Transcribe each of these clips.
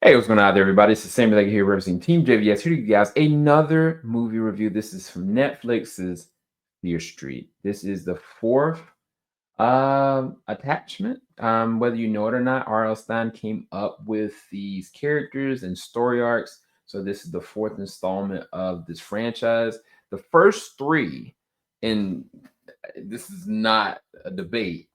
Hey, what's going on out there, everybody? It's the same thing here representing Team JVS. Here to give you guys another movie review. This is from Netflix's Fear Street. This is the fourth attachment. Whether you know it or not, R.L. Stein came up with these characters and story arcs. So this is the fourth installment of this franchise. The first three, and this is not a debate,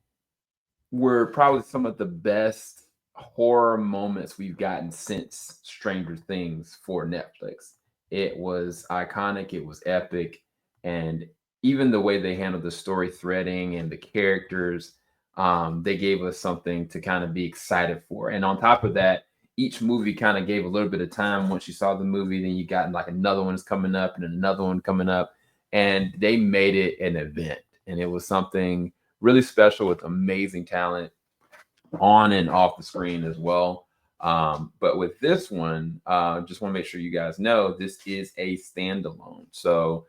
were probably some of the best horror moments we've gotten since Stranger Things for Netflix. It was iconic, it was epic, and even the way they handled the story threading and the characters, they gave us something to kind of be excited for. And on top of that, each movie kind of gave a little bit of time. Once you saw the movie, then you got like another one's coming up and another one coming up, and they made it an event. And it was something really special with amazing talent on and off the screen as well. But with this one, just want to make sure you guys know this is a standalone. So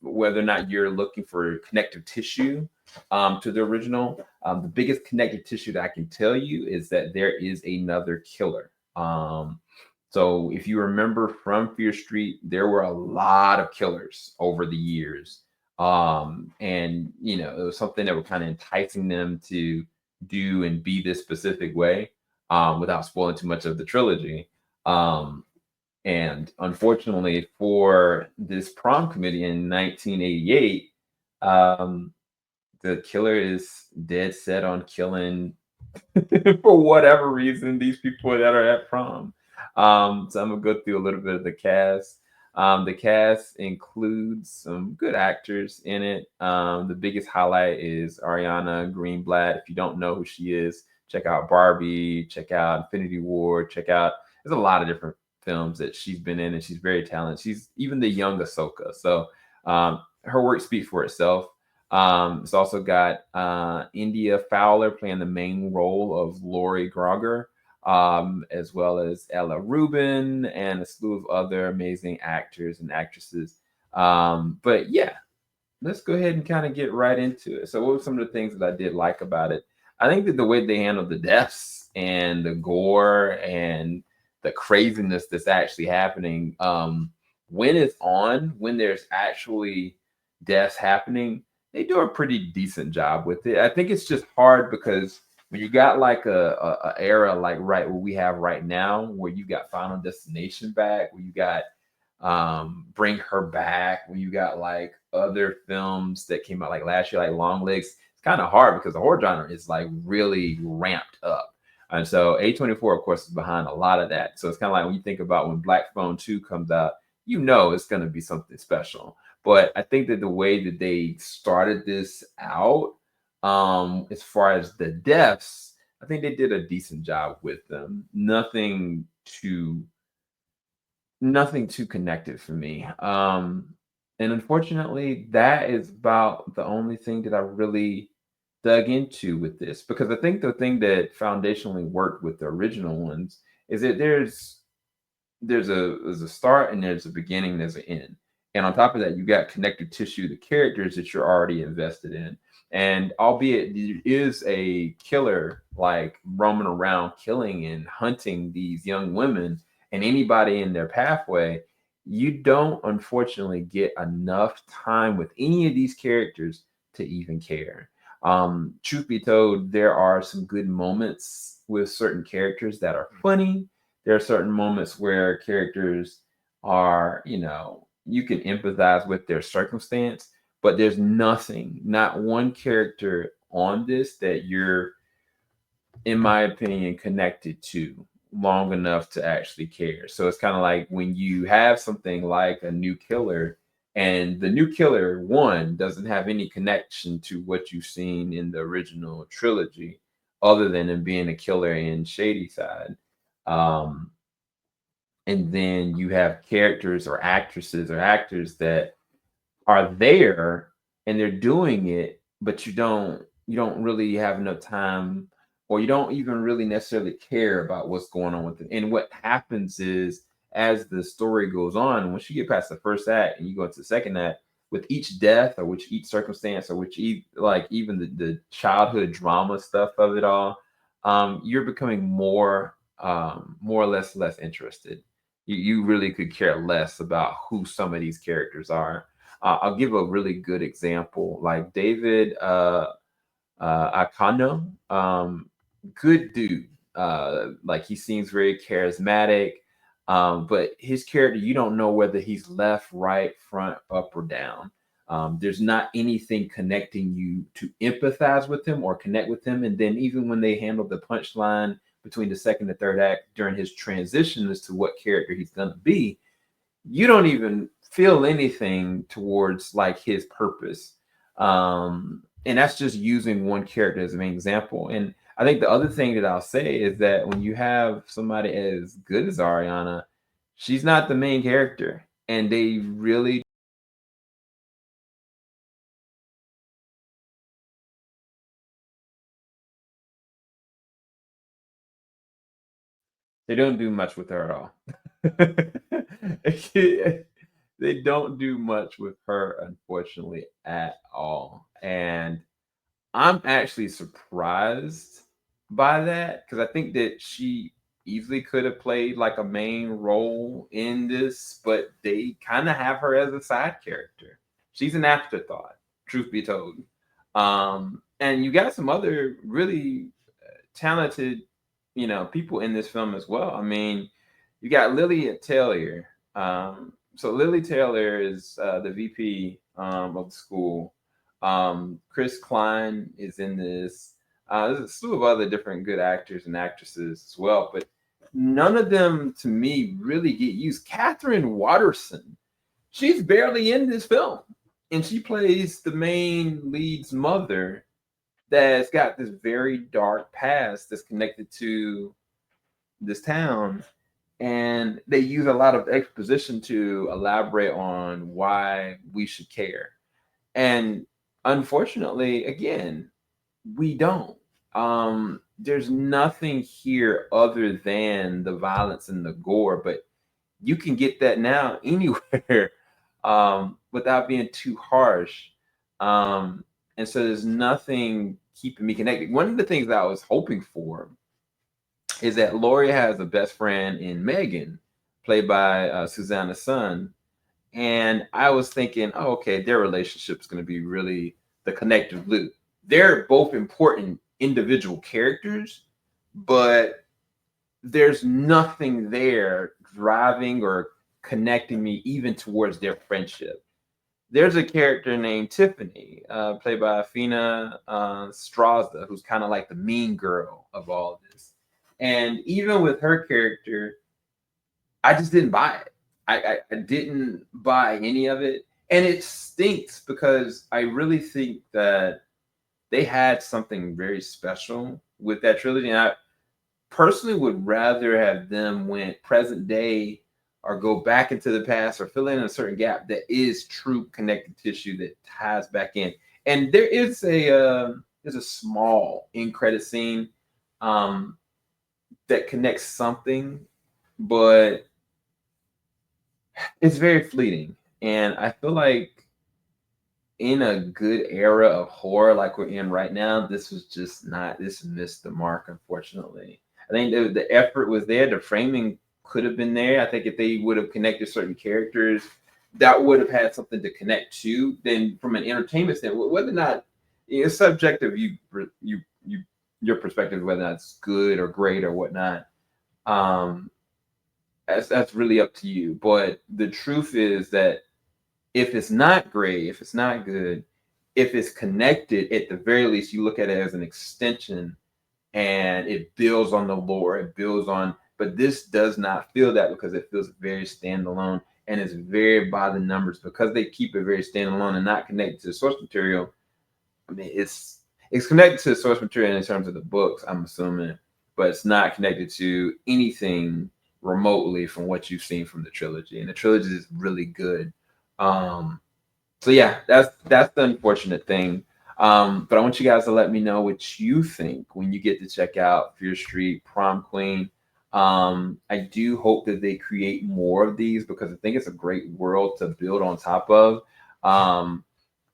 whether or not you're looking for connective tissue to the original, the biggest connective tissue that I can tell you is that there is another killer. So if you remember from Fear Street, there were a lot of killers over the years. And it was something that was kind of enticing them to do and be this specific way, without spoiling too much of the trilogy. And unfortunately for this prom committee in 1988, the killer is dead set on killing for whatever reason these people that are at prom. So I'm gonna go through a little bit of the cast. The cast includes some good actors in it. The biggest highlight is Ariana Greenblatt. If you don't know who she is, check out Barbie, check out Infinity War, check out. There's a lot of different films that she's been in, and she's very talented. She's even the young Ahsoka, so her work speaks for itself. It's also got India Fowler playing the main role of Lori Grogger, as well as Ella Rubin and a slew of other amazing actors and actresses. But yeah, let's go ahead and kind of get right into it. So, what were some of the things that I did like about it? I think that the way they handled the deaths and the gore and the craziness that's actually happening, when it's on, when there's actually deaths happening, they do a pretty decent job with it. I think it's just hard because when you got like a era like right what we have right now, where you got Final Destination back, where you got Bring Her Back, where you got like other films that came out like last year, like Long Legs. It's kind of hard because the horror genre is like really ramped up. And so A24, of course, is behind a lot of that. So it's kind of like when you think about when Black Phone 2 comes out, it's going to be something special. But I think that the way that they started this out, as far as the deaths, I think they did a decent job with them. Nothing too connected for me. And unfortunately, that is about the only thing that I really dug into with this, because I think the thing that foundationally worked with the original ones is that there's a start and there's a beginning, there's an end. And on top of that, you got connective tissue, the characters that you're already invested in. And albeit there is a killer like roaming around killing and hunting these young women and anybody in their pathway, you don't unfortunately get enough time with any of these characters to even care. Truth be told, there are some good moments with certain characters that are funny. There are certain moments where characters are, you can empathize with their circumstance, but there's nothing, not one character on this that you're, in my opinion, connected to long enough to actually care. So it's kind of like when you have something like a new killer, and the new killer one doesn't have any connection to what you've seen in the original trilogy, other than him being a killer in Shadyside. Um, and then you have characters or actresses or actors that are there and they're doing it, but you don't really have enough time, or you don't even really necessarily care about what's going on with it. And what happens is, as the story goes on, once you get past the first act and you go into the second act, with each death or which each circumstance or like even the childhood drama stuff of it all, you're becoming more more or less interested. You really could care less about who some of these characters are. I'll give a really good example, like David Akano. Good dude. Like he seems very charismatic. But his character, you don't know whether he's left, right, front, up, or down. There's not anything connecting you to empathize with him or connect with him. And then even when they handle the punchline between the second and third act during his transition as to what character he's gonna be, you don't even feel anything towards like his purpose. And that's just using one character as an example. And I think the other thing that I'll say is that when you have somebody as good as Ariana, she's not the main character, and they don't do much with her at all. They don't do much with her, unfortunately, at all. And I'm actually surprised by that because I think that she easily could have played like a main role in this, but they kind of have her as a side character. She's an afterthought, truth be told. And you got some other really talented, people in this film as well. I mean, you got Lily Taylor. So Lily Taylor is the VP of the school. Chris Klein is in this. There's a slew of other different good actors and actresses as well, but none of them to me really get used. Catherine Watterson, she's barely in this film, and she plays the main lead's mother that's got this very dark past that's connected to this town. And they use a lot of exposition to elaborate on why we should care. And unfortunately, again, we don't. There's nothing here other than the violence and the gore, but you can get that now anywhere without being too harsh. And so there's nothing keeping me connected. One of the things that I was hoping for is that Laurie has a best friend in Megan, played by Susanna Sun. And I was thinking, oh, okay, their relationship is going to be really the connective loop. They're both important individual characters, but there's nothing there driving or connecting me even towards their friendship. There's a character named Tiffany, played by Fina Strazda, who's kind of like the mean girl of all this. And even with her character, I just didn't buy it. I didn't buy any of it. And it stinks because I really think that they had something very special with that trilogy. And I personally would rather have them went present day or go back into the past or fill in a certain gap that is true connective tissue that ties back in. And there's a small in credit scene um, that connects something, but it's very fleeting. And I feel like in a good era of horror like we're in right now, this was just not, this missed the mark, unfortunately. I think the effort was there, the framing could have been there. I think if they would have connected certain characters, that would have had something to connect to. Then from an entertainment standpoint, whether or not it's subjective, you your perspective, whether that's good or great or whatnot. Um, that's really up to you. But the truth is that if it's not great, if it's not good, if it's connected, at the very least, you look at it as an extension and it builds on the lore, it builds on, but this does not feel that because it feels very standalone and it's very by the numbers because they keep it very standalone and not connected to the source material. I mean, it's connected to the source material in terms of the books, I'm assuming, but it's not connected to anything remotely from what you've seen from the trilogy. And the trilogy is really good. Um, so yeah, that's the unfortunate thing. But I want you guys to let me know what you think when you get to check out Fear Street Prom Queen. I do hope that they create more of these because I think it's a great world to build on top of. Um,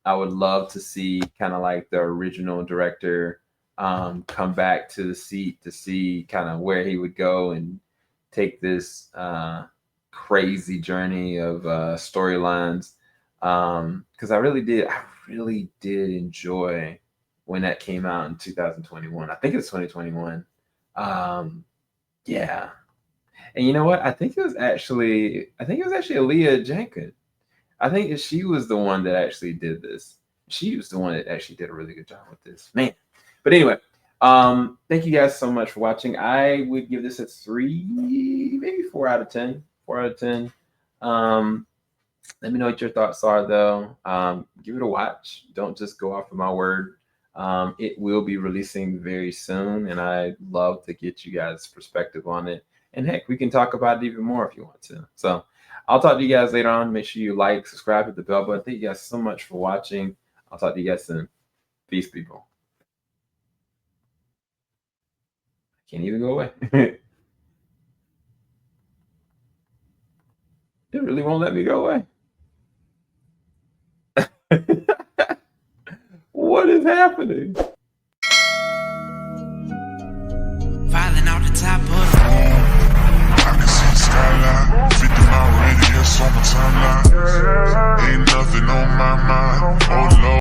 I would love to see kind of like the original director come back to the seat to see kind of where he would go and take this crazy journey of storylines. Because I really did enjoy when that came out in 2021. I think it's 2021. Yeah. And you know what? I think it was actually Aaliyah Jenkins. I think she was the one that actually did this. She was the one that actually did a really good job with this, man. But anyway, thank you guys so much for watching. I would give this a 3, maybe 4 out of 10. 4 out of 10. Let me know what your thoughts are, though. Give it a watch. Don't just go off of my word. It will be releasing very soon, and I'd love to get you guys' perspective on it. And heck, we can talk about it even more if you want to. So I'll talk to you guys later on. Make sure you like, subscribe, hit the bell button. Thank you guys so much for watching. I'll talk to you guys soon. Peace, people. Can't even go away. It really won't let me go away. What is happening?